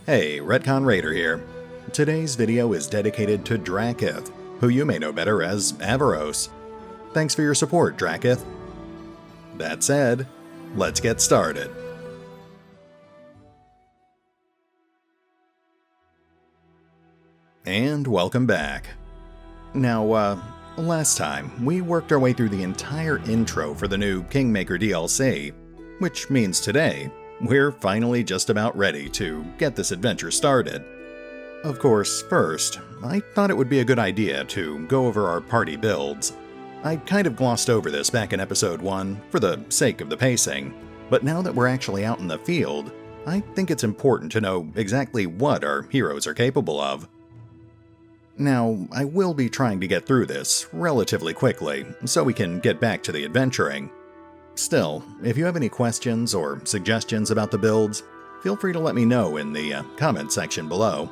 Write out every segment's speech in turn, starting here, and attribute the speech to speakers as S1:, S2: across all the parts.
S1: Hey, RetconRaider here. Today's video is dedicated to Drakiith, who you may know better as Avaros. Thanks for your support, Drakiith. That said, let's get started. And welcome back. Now, last time, we worked our way through the entire intro for the new Kingmaker DLC, which means today, we're finally just about ready to get this adventure started. Of course, first, I thought it would be a good idea to go over our party builds. I kind of glossed over this back in episode 1 for the sake of the pacing, but now that we're actually out in the field, I think it's important to know exactly what our heroes are capable of. Now, I will be trying to get through this relatively quickly, so we can get back to the adventuring. Still, if you have any questions or suggestions about the builds, feel free to let me know in the comment section below.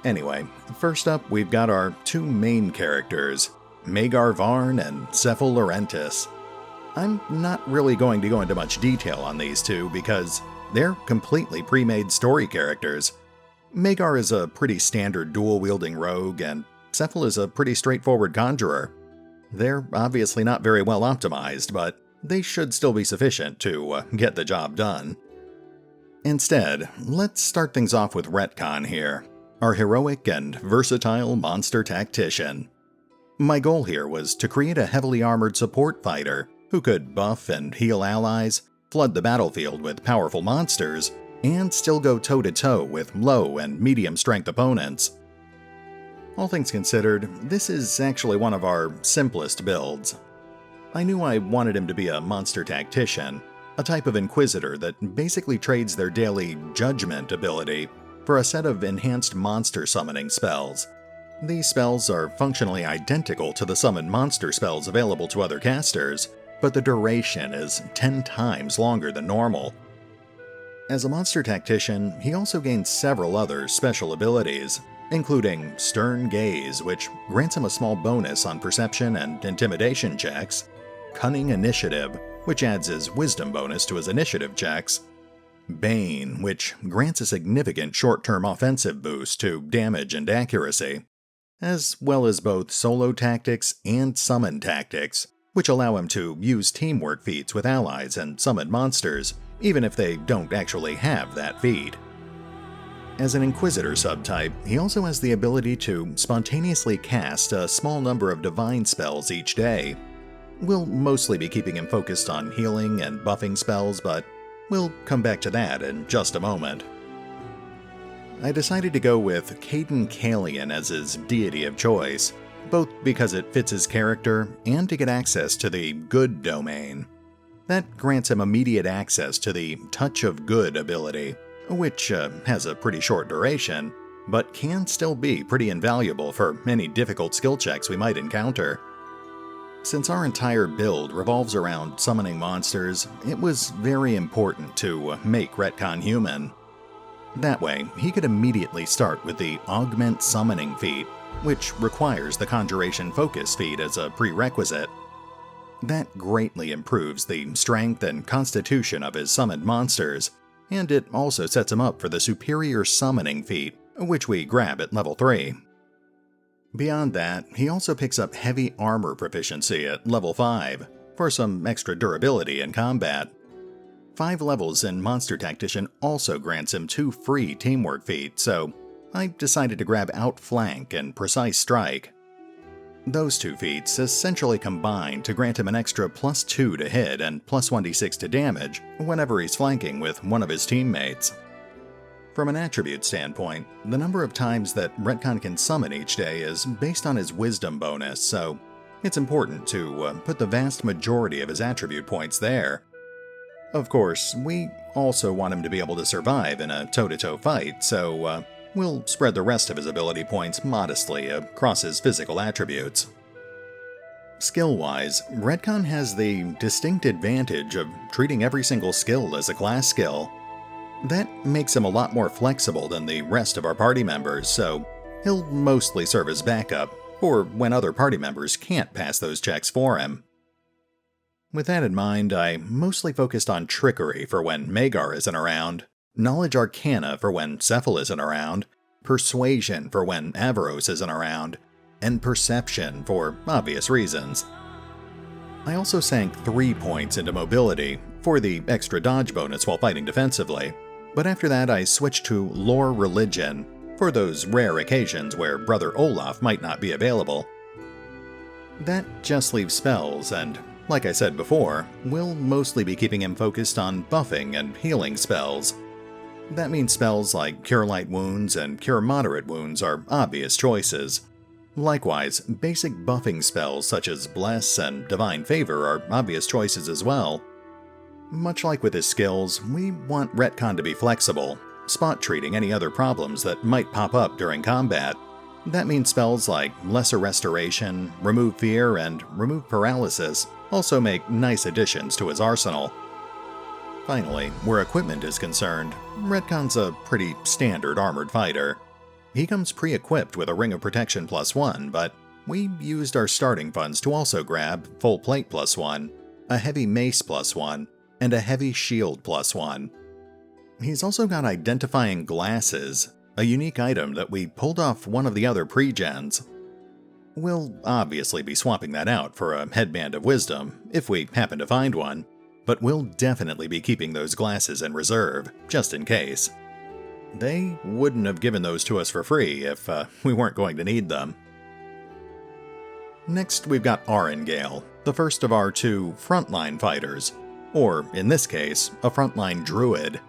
S1: Anyway, first up we've got our two main characters, Magar Varn and Cecil Laurentis. I'm not really going to go into much detail on these two because they're completely pre-made story characters. Magar is a pretty standard dual-wielding rogue, and Cecil is a pretty straightforward conjurer. They're obviously not very well optimized, but they should still be sufficient to get the job done. Instead, let's start things off with Retcon here, our heroic and versatile monster tactician. My goal here was to create a heavily armored support fighter who could buff and heal allies, flood the battlefield with powerful monsters, and still go toe-to-toe with low and medium-strength opponents. All things considered, this is actually one of our simplest builds. I knew I wanted him to be a monster tactician, a type of inquisitor that basically trades their daily judgment ability for a set of enhanced monster summoning spells. These spells are functionally identical to the summoned monster spells available to other casters, but the duration is 10 times longer than normal. As a monster tactician, he also gains several other special abilities, including Stern Gaze, which grants him a small bonus on perception and intimidation checks, Cunning Initiative, which adds his wisdom bonus to his initiative checks, Bane, which grants a significant short-term offensive boost to damage and accuracy, as well as both solo tactics and summon tactics, which allow him to use teamwork feats with allies and summon monsters, even if they don't actually have that feat. As an Inquisitor subtype, he also has the ability to spontaneously cast a small number of divine spells each day. We'll mostly be keeping him focused on healing and buffing spells, but we'll come back to that in just a moment. I decided to go with Caden Kalian as his deity of choice, both because it fits his character and to get access to the Good domain. That grants him immediate access to the Touch of Good ability, which has a pretty short duration, but can still be pretty invaluable for any difficult skill checks we might encounter. Since our entire build revolves around summoning monsters, it was very important to make Retcon human. That way, he could immediately start with the Augment Summoning feat, which requires the Conjuration Focus feat as a prerequisite. That greatly improves the strength and constitution of his summoned monsters, and it also sets him up for the Superior Summoning feat, which we grab at level 3. Beyond that, he also picks up Heavy Armor proficiency at level 5, for some extra durability in combat. 5 levels in Monster Tactician also grants him 2 free teamwork feats, so I decided to grab Outflank and Precise Strike. Those 2 feats essentially combine to grant him an extra +2 to hit and +1d6 to damage whenever he's flanking with one of his teammates. From an attribute standpoint, the number of times that Retcon can summon each day is based on his wisdom bonus, so it's important to put the vast majority of his attribute points there. Of course, we also want him to be able to survive in a toe-to-toe fight, so we'll spread the rest of his ability points modestly across his physical attributes. Skill-wise, Retcon has the distinct advantage of treating every single skill as a class skill. That makes him a lot more flexible than the rest of our party members, so he'll mostly serve as backup, or when other party members can't pass those checks for him. With that in mind, I mostly focused on trickery for when Magar isn't around, Knowledge Arcana for when Cecil isn't around, Persuasion for when Avaros isn't around, and Perception for obvious reasons. I also sank 3 points into Mobility for the extra dodge bonus while fighting defensively, but after that I switched to Lore Religion for those rare occasions where Brother Olaf might not be available. That just leaves spells, and like I said before, we'll mostly be keeping him focused on buffing and healing spells. That means spells like Cure Light Wounds and Cure Moderate Wounds are obvious choices. Likewise, basic buffing spells such as Bless and Divine Favor are obvious choices as well. Much like with his skills, we want Retcon to be flexible, spot-treating any other problems that might pop up during combat. That means spells like Lesser Restoration, Remove Fear, and Remove Paralysis also make nice additions to his arsenal. Finally, where equipment is concerned, Retcon's a pretty standard armored fighter. He comes pre-equipped with a Ring of Protection +1, but we used our starting funds to also grab Full Plate +1, a Heavy Mace +1, and a Heavy Shield +1. He's also got Identifying Glasses, a unique item that we pulled off one of the other pre-gens. We'll obviously be swapping that out for a Headband of Wisdom, if we happen to find one, but we'll definitely be keeping those glasses in reserve, just in case. They wouldn't have given those to us for free if we weren't going to need them. Next, we've got Arangale, the first of our 2 frontline fighters, or in this case, a frontline druid.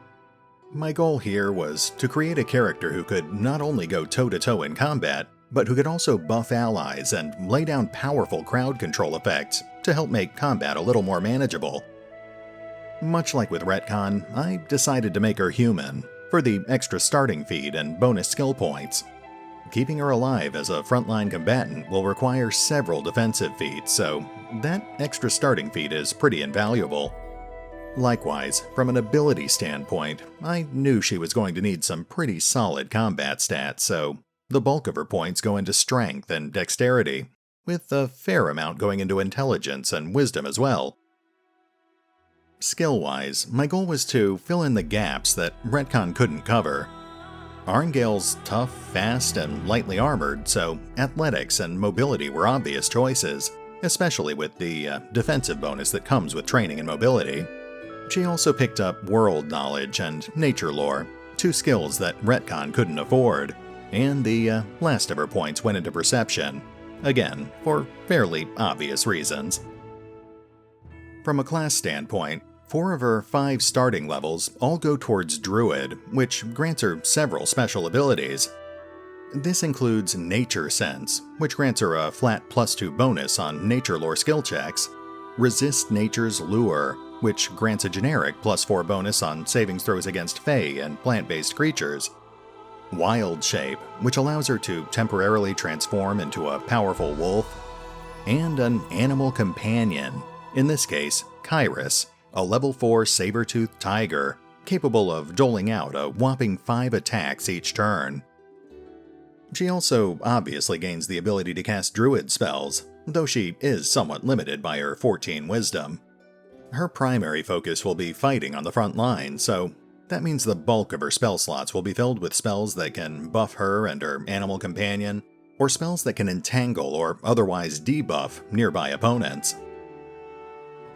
S1: My goal here was to create a character who could not only go toe-to-toe in combat, but who could also buff allies and lay down powerful crowd control effects to help make combat a little more manageable. Much like with Retcon, I decided to make her human, for the extra starting feed and bonus skill points. Keeping her alive as a frontline combatant will require several defensive feats, so that extra starting feed is pretty invaluable. Likewise, from an ability standpoint, I knew she was going to need some pretty solid combat stats, so the bulk of her points go into strength and dexterity, with a fair amount going into intelligence and wisdom as well. Skill-wise, my goal was to fill in the gaps that Retcon couldn't cover. Arangale's tough, fast, and lightly armored, so athletics and mobility were obvious choices, especially with the defensive bonus that comes with training and mobility. She also picked up world knowledge and nature lore, 2 skills that Retcon couldn't afford, and the last of her points went into perception, again, for fairly obvious reasons. From a class standpoint, 4 of her 5 starting levels all go towards Druid, which grants her several special abilities. This includes Nature Sense, which grants her a flat +2 bonus on nature lore skill checks, Resist Nature's Lure, which grants a generic +4 bonus on savings throws against Fae and plant-based creatures, Wild Shape, which allows her to temporarily transform into a powerful wolf, and an Animal Companion, in this case, Kairos, a level 4 saber-toothed tiger, capable of doling out a whopping 5 attacks each turn. She also obviously gains the ability to cast druid spells, though she is somewhat limited by her 14 wisdom. Her primary focus will be fighting on the front line, so that means the bulk of her spell slots will be filled with spells that can buff her and her animal companion, or spells that can entangle or otherwise debuff nearby opponents.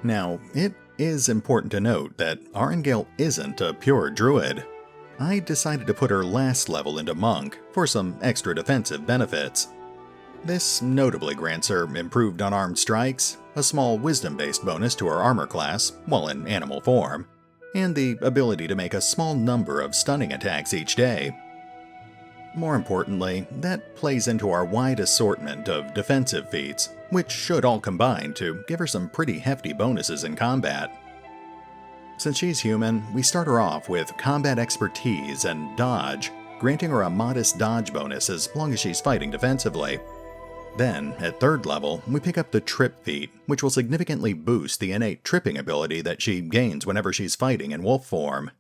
S1: Now, it is important to note that Arangale isn't a pure druid. I decided to put her last level into monk for some extra defensive benefits. This notably grants her improved unarmed strikes, a small wisdom-based bonus to her armor class while in animal form, and the ability to make a small number of stunning attacks each day. More importantly, that plays into our wide assortment of defensive feats, which should all combine to give her some pretty hefty bonuses in combat. Since she's human, we start her off with combat expertise and dodge, granting her a modest dodge bonus as long as she's fighting defensively. Then, at 3rd level, we pick up the Trip feat, which will significantly boost the innate tripping ability that she gains whenever she's fighting in wolf form.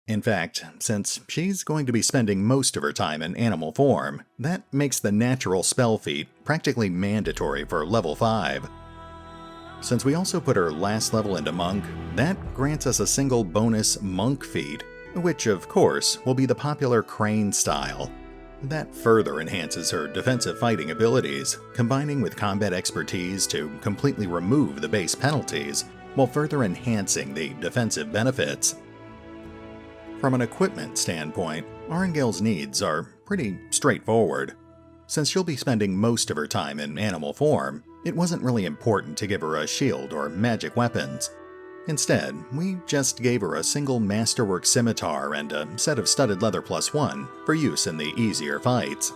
S1: In fact, since she's going to be spending most of her time in animal form, that makes the natural spell feat practically mandatory for level 5. Since we also put her last level into monk, that grants us a single bonus monk feat, which of course will be the popular crane style. That further enhances her defensive fighting abilities, combining with combat expertise to completely remove the base penalties, while further enhancing the defensive benefits. From an equipment standpoint, Arngale's needs are pretty straightforward. Since she'll be spending most of her time in animal form, it wasn't really important to give her a shield or magic weapons. Instead, we just gave her a single masterwork scimitar and a set of studded leather +1 for use in the easier fights.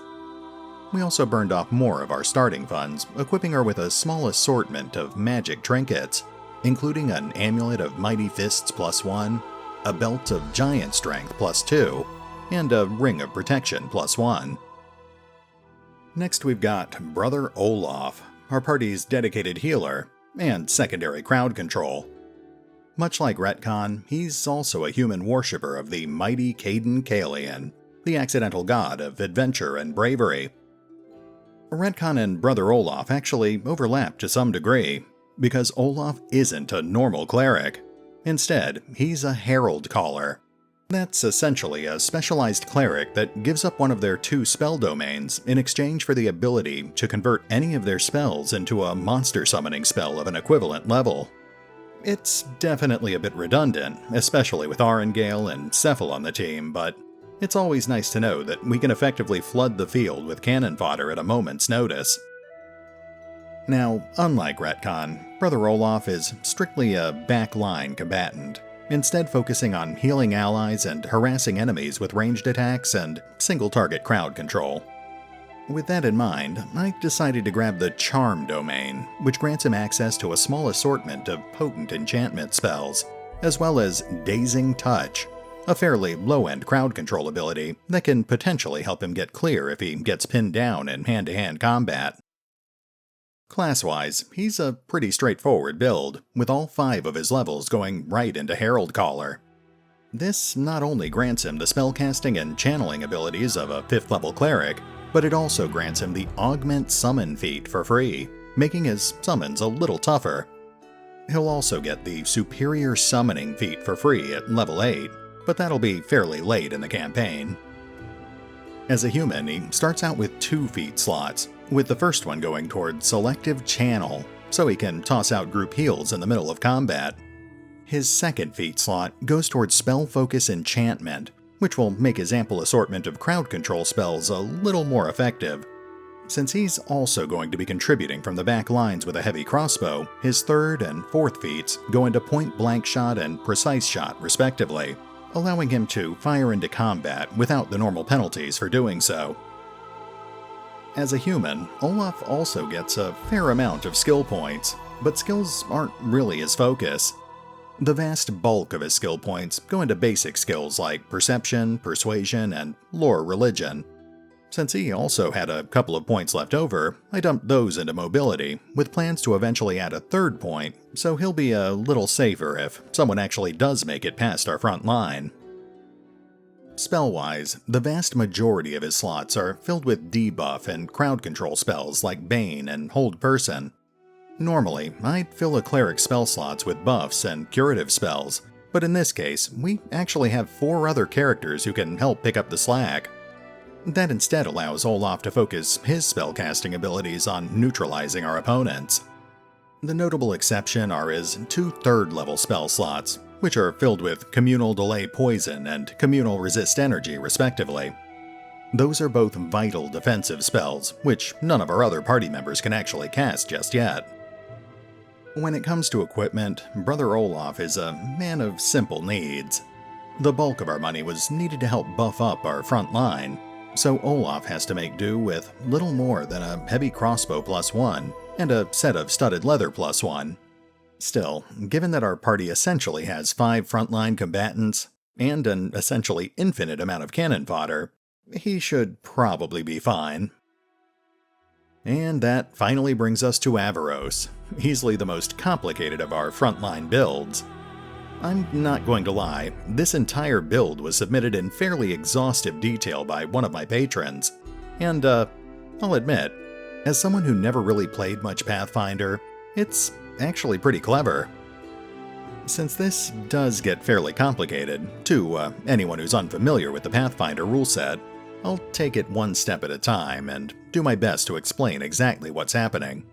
S1: We also burned off more of our starting funds, equipping her with a small assortment of magic trinkets, including an amulet of mighty fists +1, a belt of giant strength +2, and a ring of protection +1. Next we've got Brother Olaf, our party's dedicated healer, and secondary crowd control. Much like Retcon, he's also a human worshipper of the mighty Caden Kalian, the accidental god of adventure and bravery. Retcon and Brother Olaf actually overlap to some degree, because Olaf isn't a normal cleric. Instead, he's a herald caller. That's essentially a specialized cleric that gives up one of their 2 spell domains in exchange for the ability to convert any of their spells into a monster summoning spell of an equivalent level. It's definitely a bit redundant, especially with Arngale and Cephal on the team, but it's always nice to know that we can effectively flood the field with cannon fodder at a moment's notice. Now, unlike Retcon, Brother Olaf is strictly a backline combatant, instead focusing on healing allies and harassing enemies with ranged attacks and single-target crowd control. With that in mind, I decided to grab the Charm domain, which grants him access to a small assortment of potent enchantment spells, as well as Dazing Touch, a fairly low-end crowd control ability that can potentially help him get clear if he gets pinned down in hand-to-hand combat. Class-wise, he's a pretty straightforward build, with all 5 of his levels going right into Herald Caller. This not only grants him the spellcasting and channeling abilities of a 5th level cleric, but it also grants him the Augment Summon feat for free, making his summons a little tougher. He'll also get the Superior Summoning feat for free at level 8, but that'll be fairly late in the campaign. As a human, he starts out with 2 feat slots, with the first one going toward Selective Channel, so he can toss out group heals in the middle of combat. His second feat slot goes toward Spell Focus Enchantment, which will make his ample assortment of crowd control spells a little more effective. Since he's also going to be contributing from the back lines with a heavy crossbow, his third and fourth feats go into Point Blank Shot and Precise Shot respectively, allowing him to fire into combat without the normal penalties for doing so. As a human, Olaf also gets a fair amount of skill points, but skills aren't really his focus. The vast bulk of his skill points go into basic skills like Perception, Persuasion, and Lore Religion. Since he also had a couple of points left over, I dumped those into Mobility, with plans to eventually add a third point, so he'll be a little safer if someone actually does make it past our front line. Spell-wise, the vast majority of his slots are filled with debuff and crowd control spells like Bane and Hold Person. Normally, I'd fill a cleric spell slots with buffs and curative spells, but in this case, we actually have 4 other characters who can help pick up the slack. That instead allows Olaf to focus his spellcasting abilities on neutralizing our opponents. The notable exception are his 2 third-level spell slots, which are filled with Communal Delay Poison and Communal Resist Energy respectively. Those are both vital defensive spells, which none of our other party members can actually cast just yet. When it comes to equipment, Brother Olaf is a man of simple needs. The bulk of our money was needed to help buff up our front line, so Olaf has to make do with little more than a heavy crossbow +1 and a set of studded leather +1. Still, given that our party essentially has 5 frontline combatants and an essentially infinite amount of cannon fodder, he should probably be fine. And that finally brings us to Avaros, easily the most complicated of our frontline builds. I'm not going to lie, this entire build was submitted in fairly exhaustive detail by one of my patrons, and I'll admit, as someone who never really played much Pathfinder, it's actually pretty clever. Since this does get fairly complicated, to anyone who's unfamiliar with the Pathfinder rule set, I'll take it one step at a time and do my best to explain exactly what's happening.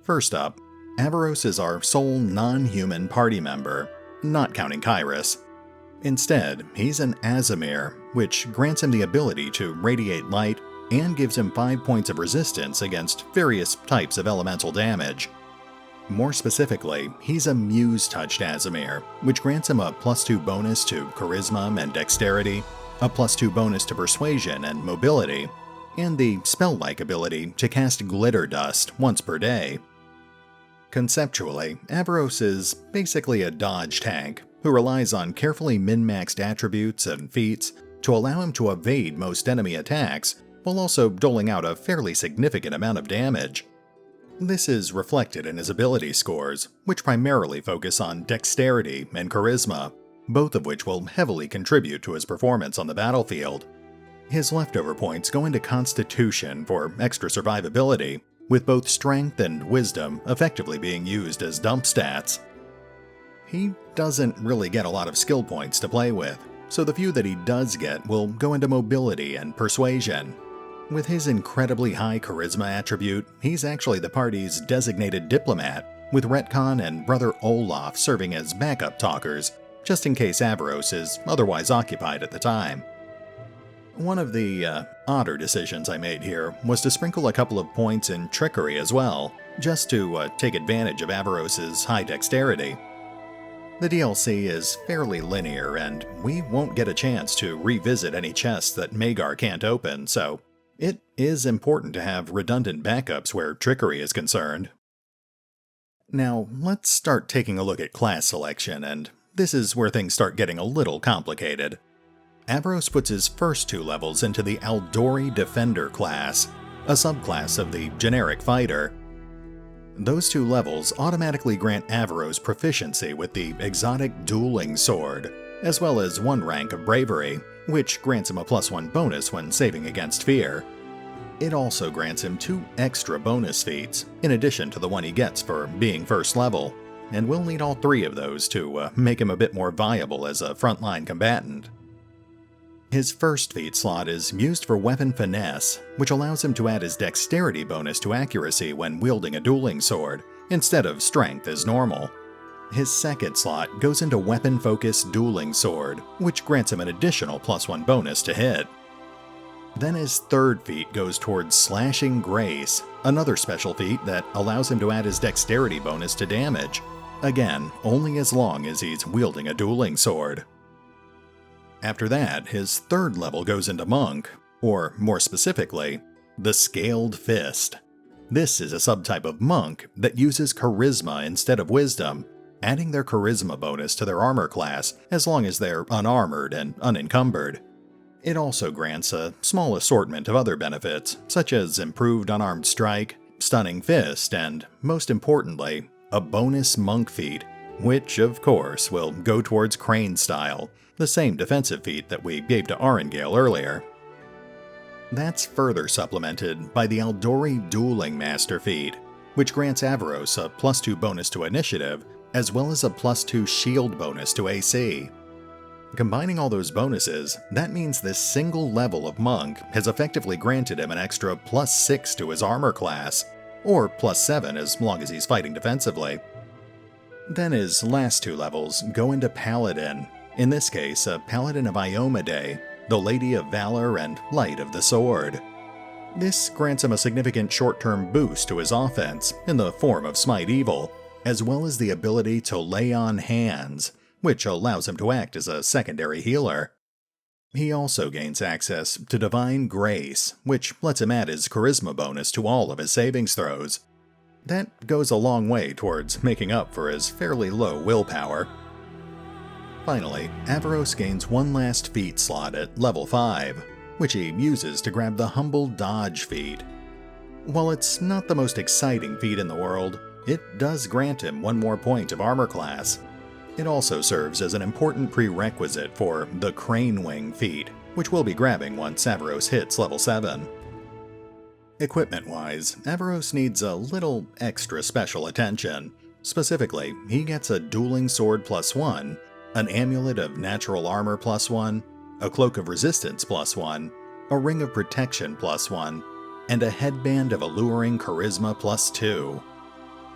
S1: First up, Avaros is our sole non-human party member, not counting Kairos. Instead, he's an Aasimar, which grants him the ability to radiate light and gives him 5 points of resistance against various types of elemental damage. More specifically, he's a Muse-touched Aasimar, which grants him a +2 bonus to Charisma and Dexterity, a +2 bonus to Persuasion and Mobility, and the spell-like ability to cast Glitter Dust once per day. Conceptually, Avaros is basically a dodge tank who relies on carefully min-maxed attributes and feats to allow him to evade most enemy attacks while also doling out a fairly significant amount of damage. This is reflected in his ability scores, which primarily focus on Dexterity and Charisma, both of which will heavily contribute to his performance on the battlefield. His leftover points go into Constitution for extra survivability, with both Strength and Wisdom effectively being used as dump stats. He doesn't really get a lot of skill points to play with, so the few that he does get will go into Mobility and Persuasion. With his incredibly high Charisma attribute, he's actually the party's designated diplomat, with Retcon and brother Olaf serving as backup talkers, just in case Avaros is otherwise occupied at the time. One of the odder decisions I made here was to sprinkle a couple of points in Trickery as well, just to take advantage of Avaros' high dexterity. The DLC is fairly linear, and we won't get a chance to revisit any chests that Magar can't open, so it is important to have redundant backups where Trickery is concerned. Now, let's start taking a look at class selection, and this is where things start getting a little complicated. Avaros puts his first 2 levels into the Aldori Defender class, a subclass of the generic fighter. Those 2 levels automatically grant Avaros proficiency with the exotic dueling sword, as well as 1 rank of bravery, which grants him a +1 bonus when saving against fear. It also grants him 2 extra bonus feats, in addition to the one he gets for being first level, and we'll need all 3 of those to make him a bit more viable as a frontline combatant. His first feat slot is used for Weapon Finesse, which allows him to add his Dexterity bonus to accuracy when wielding a dueling sword, instead of Strength as normal. His second slot goes into Weapon Focus Dueling Sword, which grants him an additional +1 bonus to hit. Then his third feat goes towards Slashing Grace, another special feat that allows him to add his Dexterity bonus to damage, again only as long as he's wielding a dueling sword. After that, his third level goes into Monk, or more specifically, the Scaled Fist. This is a subtype of Monk that uses Charisma instead of Wisdom, adding their Charisma bonus to their armor class as long as they're unarmored and unencumbered. It also grants a small assortment of other benefits, such as improved unarmed strike, stunning fist, and, most importantly, a bonus monk feat, which, of course, will go towards Crane Style, the same defensive feat that we gave to Arengale earlier. That's further supplemented by the Aldori Dueling Master feat, which grants Avaros a +2 bonus to initiative, as well as a +2 shield bonus to AC. Combining all those bonuses, that means this single level of Monk has effectively granted him an extra +6 to his armor class, or +7 as long as he's fighting defensively. Then his last 2 levels go into Paladin, in this case a Paladin of Iomedae, the Lady of Valor and Light of the Sword. This grants him a significant short-term boost to his offense in the form of Smite Evil, as well as the ability to Lay on Hands, which allows him to act as a secondary healer. He also gains access to Divine Grace, which lets him add his Charisma bonus to all of his savings throws. That goes a long way towards making up for his fairly low willpower. Finally, Avaros gains one last feat slot at level 5, which he uses to grab the Humble Dodge feat. While it's not the most exciting feat in the world, it does grant him one more point of armor class. It also serves as an important prerequisite for the Crane Wing feat, which we'll be grabbing once Avaros hits level 7. Equipment-wise, Avaros needs a little extra special attention, Specifically, he gets a dueling sword +1, an amulet of natural armor +1, a cloak of resistance +1, a ring of protection +1, and a headband of alluring charisma +2.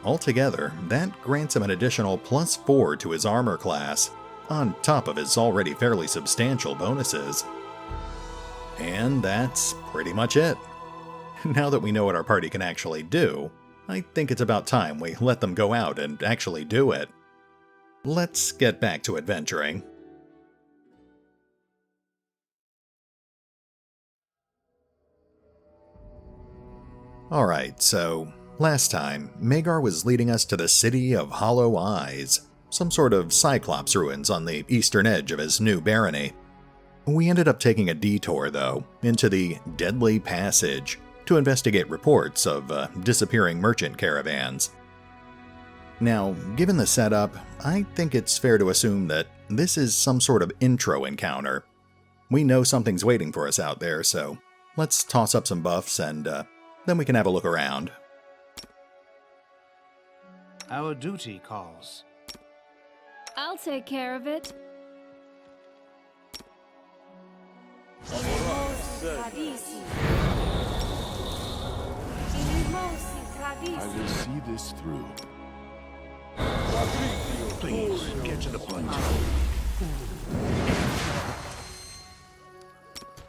S1: Altogether, that grants him an additional +4 to his armor class, on top of his already fairly substantial bonuses. And that's pretty much it. Now that we know what our party can actually do, I think it's about time we let them go out and actually do it. Let's get back to adventuring. Alright, so last time, Magar was leading us to the City of Hollow Eyes, some sort of Cyclops ruins on the eastern edge of his new barony. We ended up taking a detour, though, into the Deadly Passage to investigate reports of disappearing merchant caravans. Now, given the setup, I think it's fair to assume that this is some sort of intro encounter. We know something's waiting for us out there, so let's toss up some buffs and then we can have a look around.
S2: Our duty calls.
S3: I'll take care of it.
S4: I will see this through. Please, get to the point.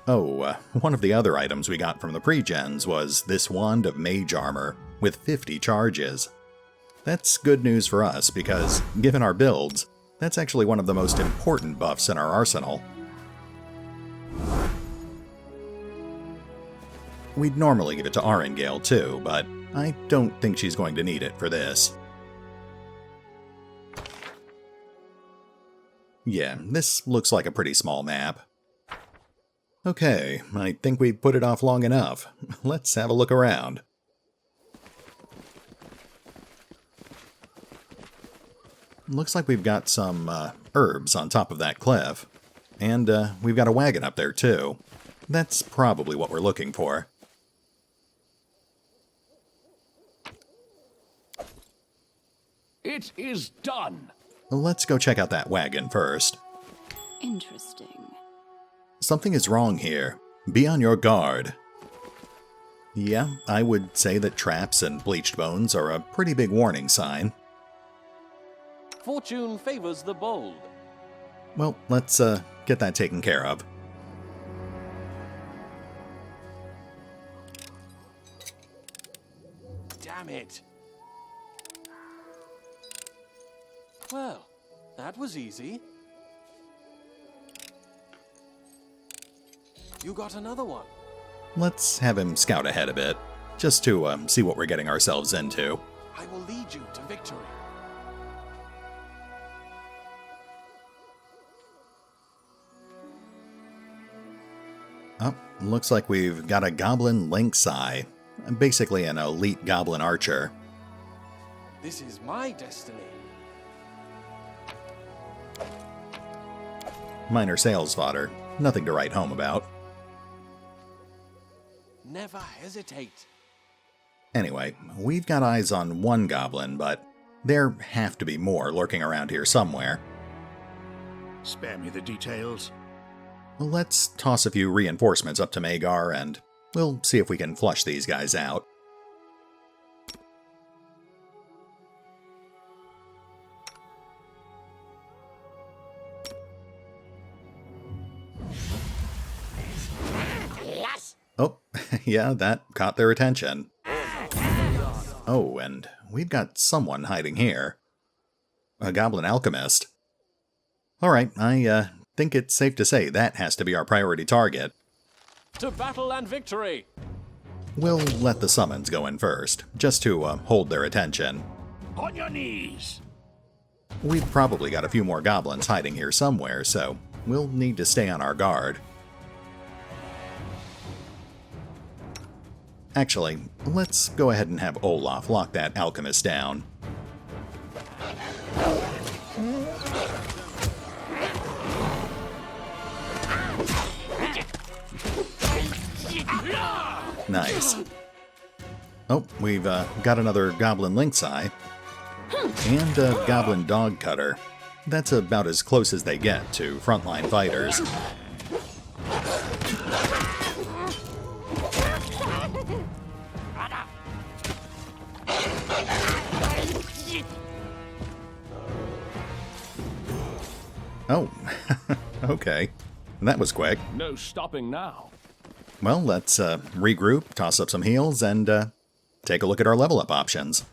S1: Oh, one of the other items we got from the pre-gens was this wand of mage armor with 50 charges. That's good news for us because, given our builds, that's actually one of the most important buffs in our arsenal. We'd normally give it to Arengale too, but I don't think she's going to need it for this. Yeah, this looks like a pretty small map. Okay, I think we've put it off long enough. Let's have a look around. Looks like we've got some herbs on top of that cliff. And we've got a wagon up there too. That's probably what we're looking for.
S4: It is done.
S1: Let's go check out that wagon first.
S3: Interesting.
S1: Something is wrong here. Be on your guard. Yeah, I would say that traps and bleached bones are a pretty big warning sign.
S5: Fortune favors the bold.
S1: Well, let's get that taken care of.
S5: Damn it. Well, that was easy. You got another one.
S1: Let's have him scout ahead a bit, just to see what we're getting ourselves into.
S5: I will lead you to victory.
S1: Oh, looks like we've got a Goblin Lynx Eye. Basically an elite Goblin Archer.
S5: This is my destiny.
S1: Minor sales fodder. Nothing to write home about.
S5: Never hesitate.
S1: Anyway, we've got eyes on one Goblin, but there have to be more lurking around here somewhere.
S4: Spare me the details.
S1: Let's toss a few reinforcements up to Magar and we'll see if we can flush these guys out. Oh, yeah, that caught their attention. Oh, and we've got someone hiding here. A Goblin Alchemist. Alright, I think it's safe to say that has to be our priority target.
S5: To battle and victory!
S1: We'll let the summons go in first, just to hold their attention.
S4: On your knees!
S1: We've probably got a few more goblins hiding here somewhere, so we'll need to stay on our guard. Actually, let's go ahead and have Olaf lock that alchemist down. Nice. Oh, we've got another Goblin Lynx Eye. And a goblin dog cutter. That's about as close as they get to frontline fighters. Oh, okay. That was quick.
S4: No stopping now.
S1: Well, let's regroup, toss up some heals, and take a look at our level up options.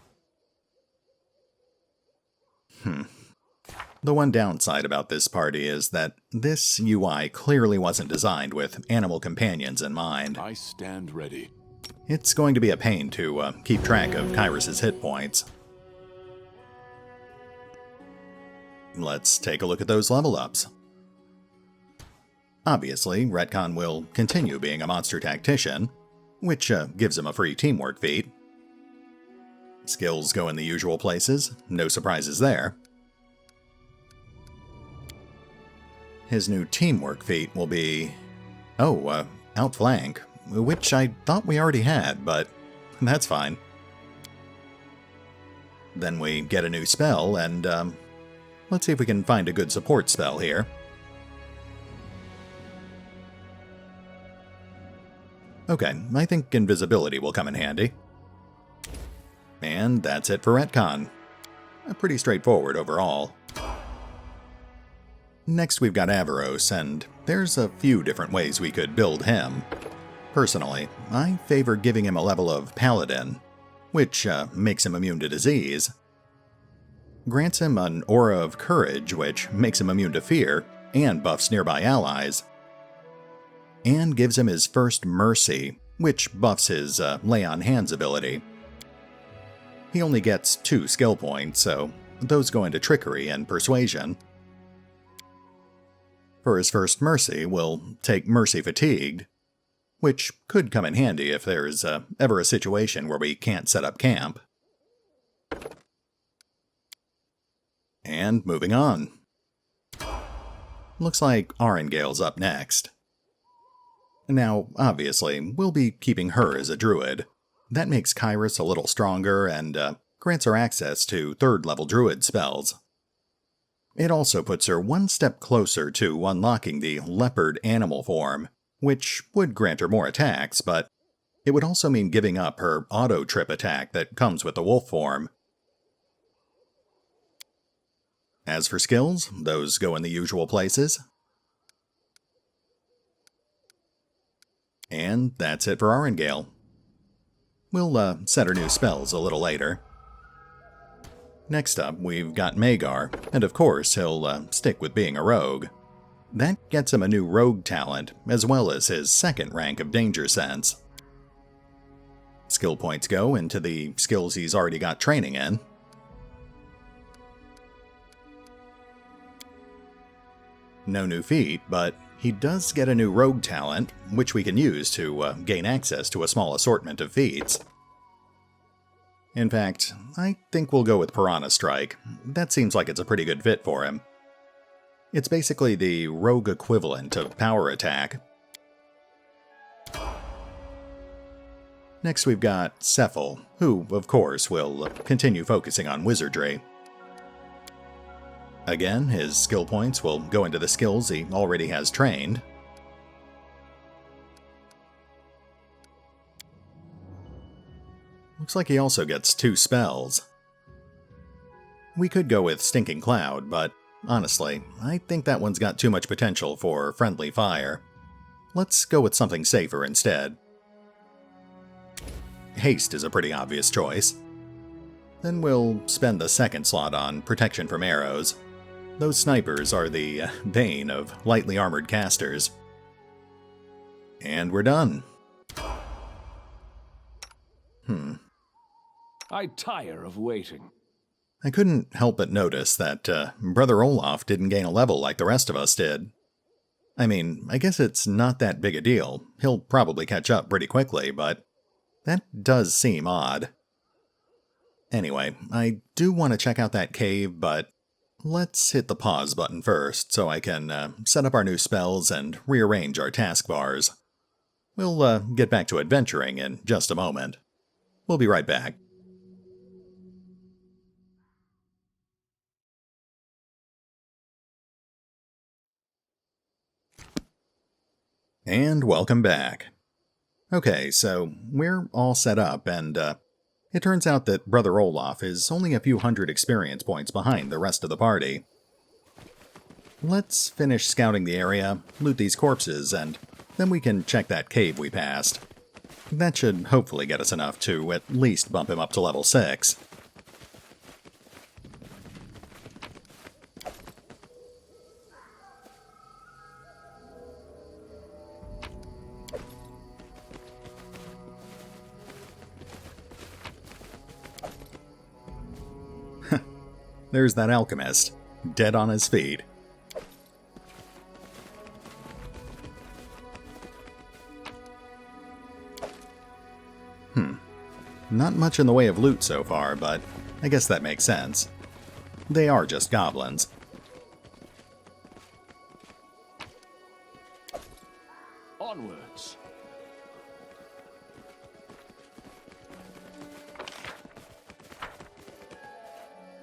S1: The one downside about this party is that this UI clearly wasn't designed with animal companions in mind.
S6: I stand ready.
S1: It's going to be a pain to keep track of Kyrus's hit points. Let's take a look at those level ups. Obviously, Retcon will continue being a monster tactician, which gives him a free teamwork feat. Skills go in the usual places, no surprises there. His new teamwork feat will be, outflank, which I thought we already had, but that's fine. Then we get a new spell, and let's see if we can find a good support spell here. Okay, I think invisibility will come in handy. And that's it for Retcon. Pretty straightforward overall. Next we've got Avaros, and there's a few different ways we could build him. Personally, I favor giving him a level of Paladin, which makes him immune to disease, grants him an aura of courage, which makes him immune to fear and buffs nearby allies, and gives him his first mercy, which buffs his lay on hands ability. He only gets 2 skill points, so those go into trickery and persuasion. For his first mercy, we'll take Mercy Fatigued, which could come in handy if there's ever a situation where we can't set up camp. And moving on. Looks like Arengale's up next. Now, obviously, we'll be keeping her as a druid. That makes Kyrus a little stronger and grants her access to 3rd level druid spells. It also puts her one step closer to unlocking the leopard animal form, which would grant her more attacks, but it would also mean giving up her auto-trip attack that comes with the wolf form. As for skills, those go in the usual places. And that's it for Arengale. We'll set her new spells a little later. Next up, we've got Magar, and of course he'll stick with being a rogue. That gets him a new rogue talent, as well as his 2nd rank of danger sense. Skill points go into the skills he's already got training in. No new feat, but he does get a new rogue talent, which we can use to gain access to a small assortment of feats. In fact, I think we'll go with Piranha Strike. That seems like it's a pretty good fit for him. It's basically the rogue equivalent of Power Attack. Next we've got Cecil, who, of course, will continue focusing on wizardry. Again, his skill points will go into the skills he already has trained. Looks like he also gets 2 spells. We could go with Stinking Cloud, but honestly, I think that one's got too much potential for friendly fire. Let's go with something safer instead. Haste is a pretty obvious choice. Then we'll spend the 2nd slot on Protection from Arrows. Those snipers are the bane of lightly armored casters. And we're done.
S4: I tire of waiting.
S1: I couldn't help but notice that Brother Olaf didn't gain a level like the rest of us did. I mean, I guess it's not that big a deal. He'll probably catch up pretty quickly, but that does seem odd. Anyway, I do want to check out that cave, but let's hit the pause button first so I can set up our new spells and rearrange our taskbars. We'll get back to adventuring in just a moment. We'll be right back. And welcome back. Okay, so we're all set up, and it turns out that Brother Olaf is only a few hundred experience points behind the rest of the party. Let's finish scouting the area, loot these corpses, and then we can check that cave we passed. That should hopefully get us enough to at least bump him up to level 6. There's that alchemist, dead on his feet. Not much in the way of loot so far, but I guess that makes sense. They are just goblins.
S4: Onwards.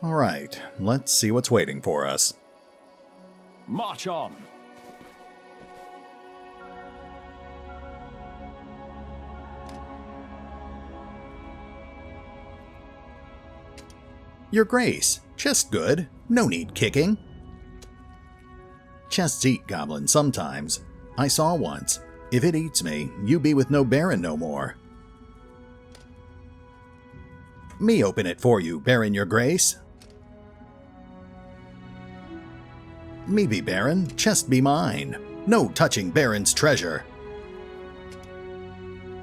S1: Alright, let's see what's waiting for us.
S4: March on.
S1: Your Grace, chest good, no need kicking. Chests eat goblins sometimes. I saw once. If it eats me, you be with no Baron no more. Me open it for you, Baron, your Grace. Me be Baron, chest be mine. No touching Baron's treasure.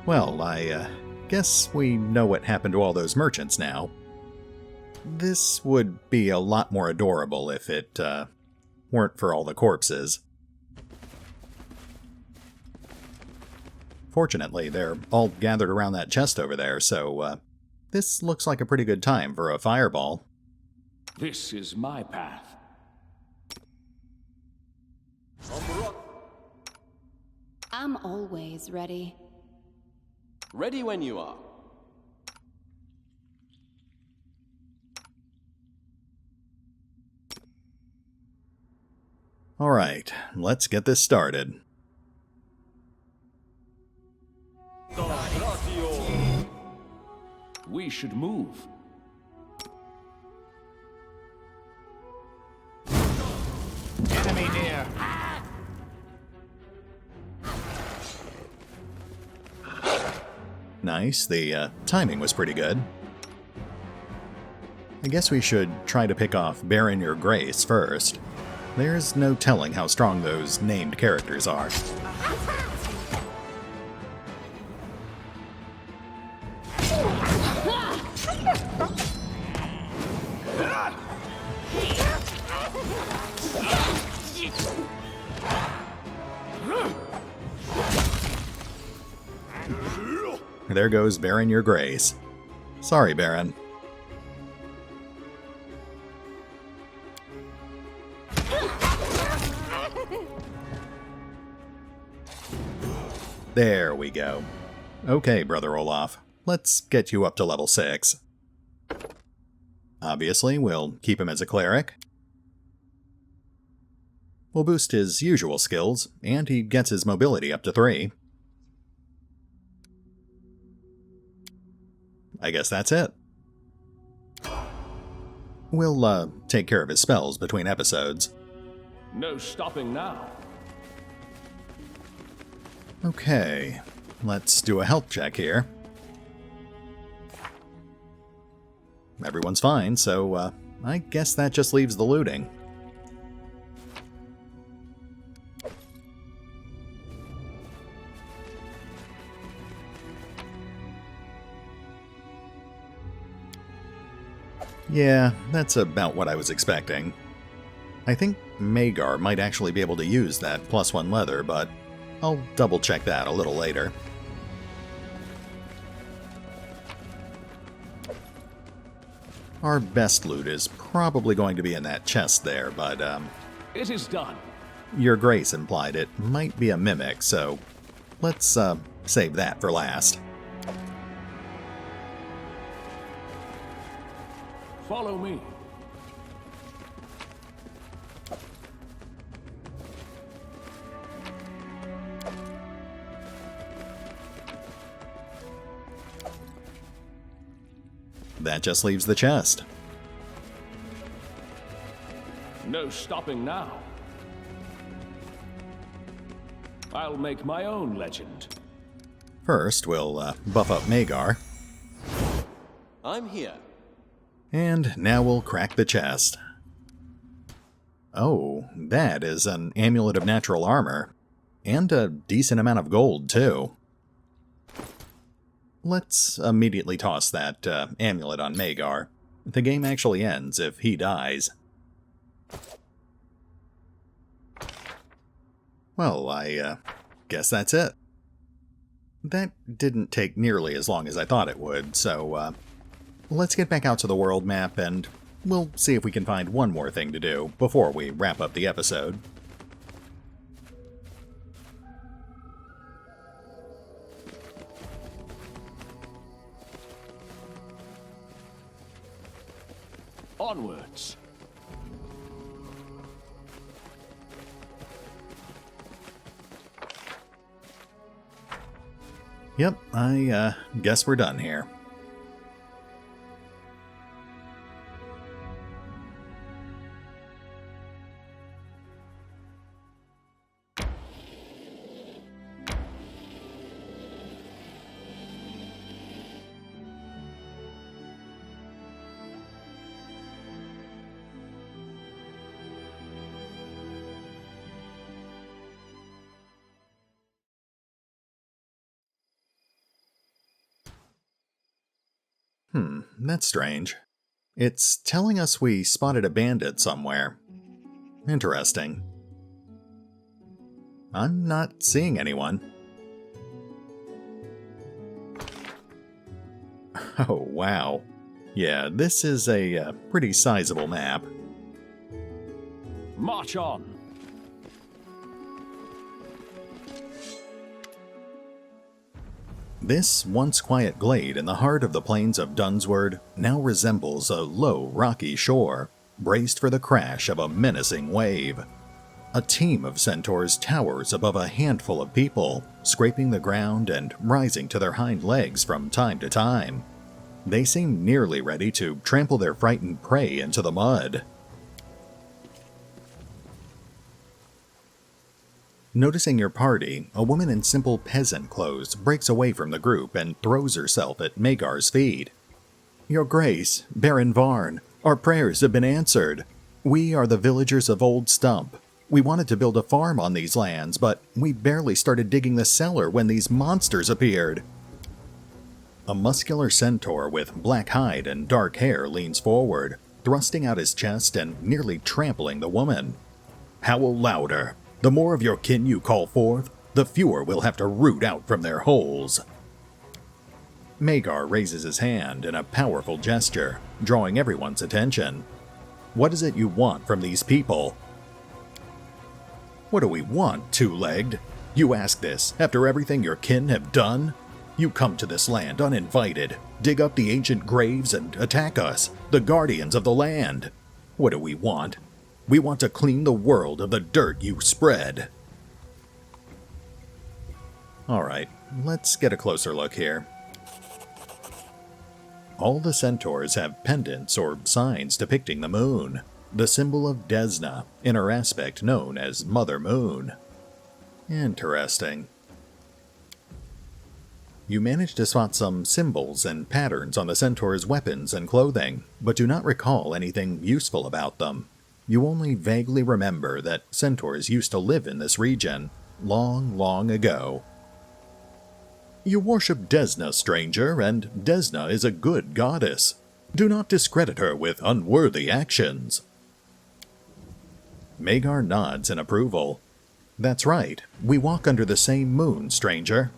S1: Well, I guess we know what happened to all those merchants now. This would be a lot more adorable if it weren't for all the corpses. Fortunately, they're all gathered around that chest over there, so this looks like a pretty good time for a fireball.
S4: This is my path.
S3: I'm always ready.
S5: Ready when you are.
S1: Alright, let's get this started.
S4: We should move.
S2: Enemy near.
S1: Nice, the timing was pretty good. I guess we should try to pick off Baron your Grace first. There's no telling how strong those named characters are. There goes Baron your Grace. Sorry, Baron. There we go. Okay, Brother Olaf. Let's get you up to level 6. Obviously, we'll keep him as a cleric. We'll boost his usual skills, and he gets his mobility up to 3. I guess that's it. We'll take care of his spells between episodes.
S4: No stopping now.
S1: Okay, let's do a health check here. Everyone's fine, so I guess that just leaves the looting. Yeah, that's about what I was expecting. I think Magar might actually be able to use that +1 leather, but I'll double check that a little later. Our best loot is probably going to be in that chest there, but
S4: It is done.
S1: Your Grace implied it might be a mimic, so let's save that for last.
S4: Follow me.
S1: that just leaves the chest.
S4: No stopping now. I'll make my own legend.
S1: First, we'll buff up Magar.
S5: I'm here.
S1: And now we'll crack the chest. Oh, that is an amulet of natural armor. And a decent amount of gold, too. Let's immediately toss that amulet on Magar. The game actually ends if he dies. Well, I guess that's it. That didn't take nearly as long as I thought it would, so let's get back out to the world map and we'll see if we can find one more thing to do before we wrap up the episode.
S4: Onwards.
S1: Yep, I guess we're done here. That's strange. It's telling us we spotted a bandit somewhere. Interesting. I'm not seeing anyone. Oh, wow. Yeah, this is a pretty sizable map.
S4: March on.
S1: This once quiet glade in the heart of the plains of Dunsword now resembles a low, rocky shore, braced for the crash of a menacing wave. A team of centaurs towers above a handful of people, scraping the ground and rising to their hind legs from time to time. They seem nearly ready to trample their frightened prey into the mud. Noticing your party, a woman in simple peasant clothes breaks away from the group and throws herself at Magar's feet. "Your Grace, Baron Varn, our prayers have been answered. We are the villagers of Old Stump. We wanted to build a farm on these lands, but we barely started digging the cellar when these monsters appeared." A muscular centaur with black hide and dark hair leans forward, thrusting out his chest and nearly trampling the woman. "Howl louder. The more of your kin you call forth, the fewer we'll have to root out from their holes." Magar raises his hand in a powerful gesture, drawing everyone's attention. "What is it you want from these people?" "What do we want, two-legged? You ask this after everything your kin have done? You come to this land uninvited, dig up the ancient graves and attack us, the guardians of the land. What do we want? We want to clean the world of the dirt you spread." Alright, let's get a closer look here. All the centaurs have pendants or signs depicting the moon, the symbol of Desna, in her aspect known as Mother Moon. Interesting. You manage to spot some symbols and patterns on the centaurs' weapons and clothing, but do not recall anything useful about them. You only vaguely remember that centaurs used to live in this region, long, long ago. "You worship Desna, stranger, and Desna is a good goddess. Do not discredit her with unworthy actions." Magar nods in approval. "That's right, we walk under the same moon, stranger."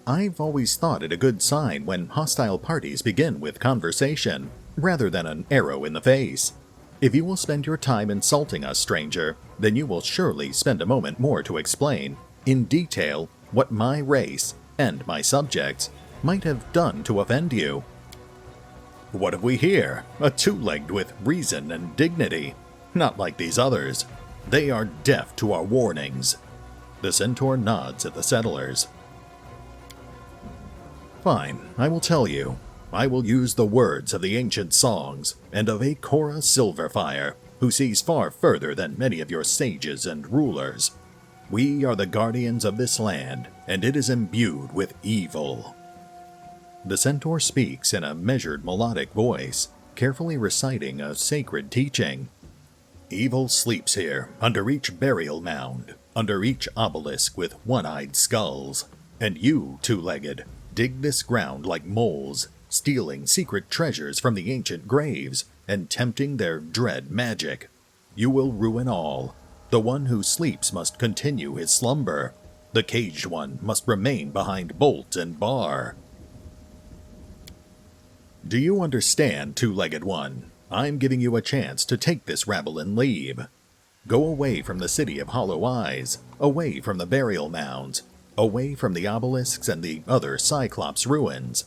S1: I've always thought it a good sign when hostile parties begin with conversation, rather than an arrow in the face. If you will spend your time insulting us, stranger, then you will surely spend a moment more to explain, in detail, what my race, and my subjects, might have done to offend you. What have we here? A two-legged with reason and dignity. Not like these others. They are deaf to our warnings. The centaur nods at the settlers. Fine, I will tell you. I will use the words of the ancient songs and of a Korra Silverfire, who sees far further than many of your sages and rulers. We are the guardians of this land, and it is imbued with evil. The centaur speaks in a measured melodic voice, carefully reciting a sacred teaching. Evil sleeps here, under each burial mound, under each obelisk with one-eyed skulls. And you, two-legged, dig this ground like moles, stealing secret treasures from the ancient graves, and tempting their dread magic. You will ruin all. The one who sleeps must continue his slumber. The caged one must remain behind bolt and bar. Do you understand, two-legged one? I'm giving you a chance to take this rabble and leave. Go away from the city of Hollow Eyes, away from the burial mounds, away from the obelisks and the other Cyclops ruins.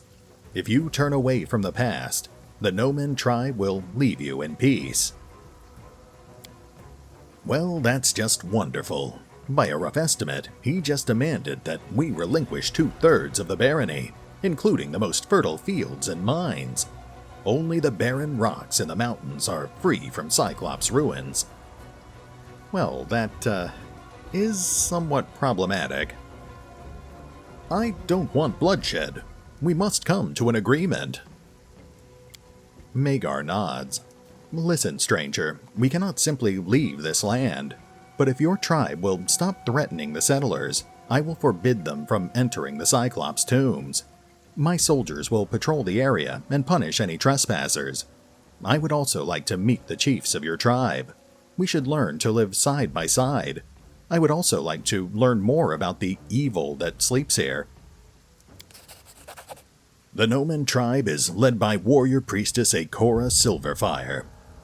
S1: If you turn away from the past, the Nomen tribe will leave you in peace. Well, that's just wonderful. By a rough estimate, he just demanded that we relinquish 2/3 of the barony, including the most fertile fields and mines. Only the barren rocks in the mountains are free from Cyclops ruins. Well, that is somewhat problematic. I don't want bloodshed. We must come to an agreement. Magar nods. Listen, stranger, we cannot simply leave this land. But if your tribe will stop threatening the settlers, I will forbid them from entering the Cyclops tombs. My soldiers will patrol the area and punish any trespassers. I would also like to meet the chiefs of your tribe. We should learn to live side by side. I would also like to learn more about the evil that sleeps here. The Nomen tribe is led by warrior priestess Korra Silverfire.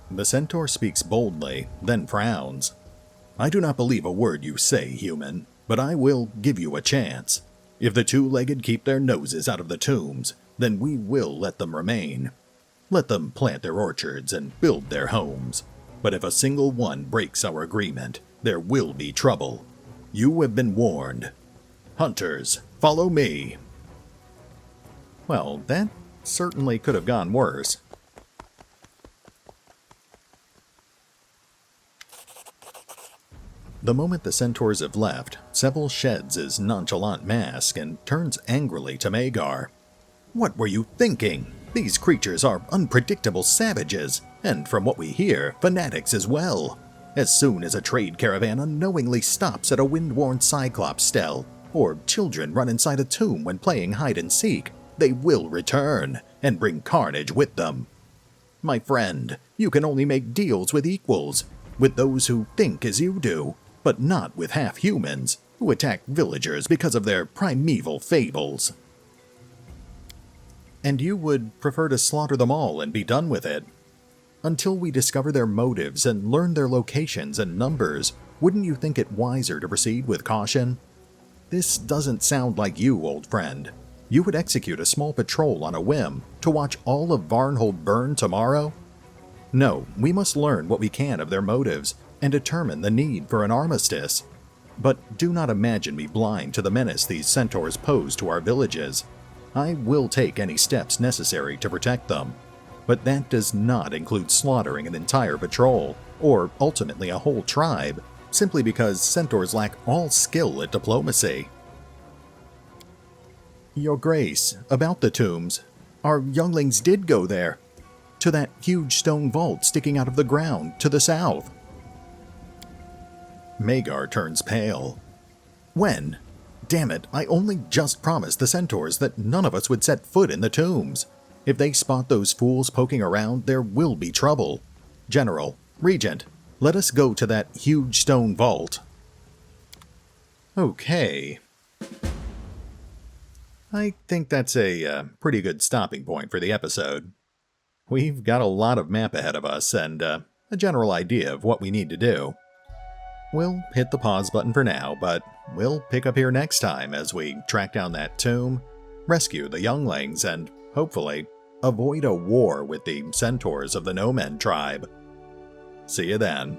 S1: The centaur speaks boldly, then frowns. I do not believe a word you say, human, but I will give you a chance. If the two-legged keep their noses out of the tombs, then we will let them remain. Let them plant their orchards and build their homes. But if a single one breaks our agreement, there will be trouble. You have been warned. Hunters, follow me. Well, that certainly could have gone worse. The moment the centaurs have left, Seville sheds his nonchalant mask and turns angrily to Magar. What were you thinking? These creatures are unpredictable savages, and from what we hear, fanatics as well. As soon as a trade caravan unknowingly stops at a wind-worn Cyclops stele, or children run inside a tomb when playing hide-and-seek, they will return, and bring carnage with them. My friend, you can only make deals with equals, with those who think as you do, but not with half-humans, who attack villagers because of their primeval fables. And you would prefer to slaughter them all and be done with it? Until we discover their motives and learn their locations and numbers, wouldn't you think it wiser to proceed with caution? This doesn't sound like you, old friend. You would execute a small patrol on a whim to watch all of Varnhold burn tomorrow? No, we must learn what we can of their motives and determine the need for an armistice. But do not imagine me blind to the menace these centaurs pose to our villages. I will take any steps necessary to protect them, but that does not include slaughtering an entire patrol, or ultimately a whole tribe, simply because centaurs lack all skill at diplomacy. Your Grace, about the tombs. Our younglings did go there, to that huge stone vault sticking out of the ground to the south. Magar turns pale. When? Damn it, I only just promised the centaurs that none of us would set foot in the tombs. If they spot those fools poking around, there will be trouble. General, Regent, let us go to that huge stone vault. Okay. I think that's a pretty good stopping point for the episode. We've got a lot of map ahead of us and a general idea of what we need to do. We'll hit the pause button for now, but we'll pick up here next time as we track down that tomb, rescue the younglings, and, hopefully, avoid a war with the centaurs of the Nomen tribe. See you then.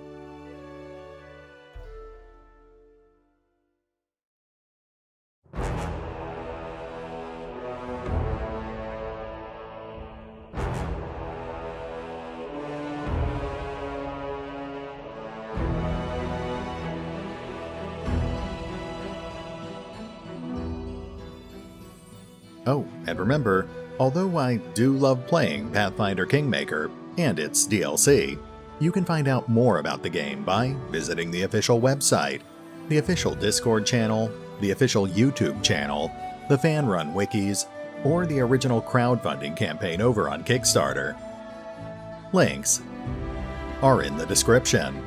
S1: Oh, and remember, although I do love playing Pathfinder Kingmaker and its DLC, you can find out more about the game by visiting the official website, the official Discord channel, the official YouTube channel, the fan-run wikis, or the original crowdfunding campaign over on Kickstarter. Links are in the description.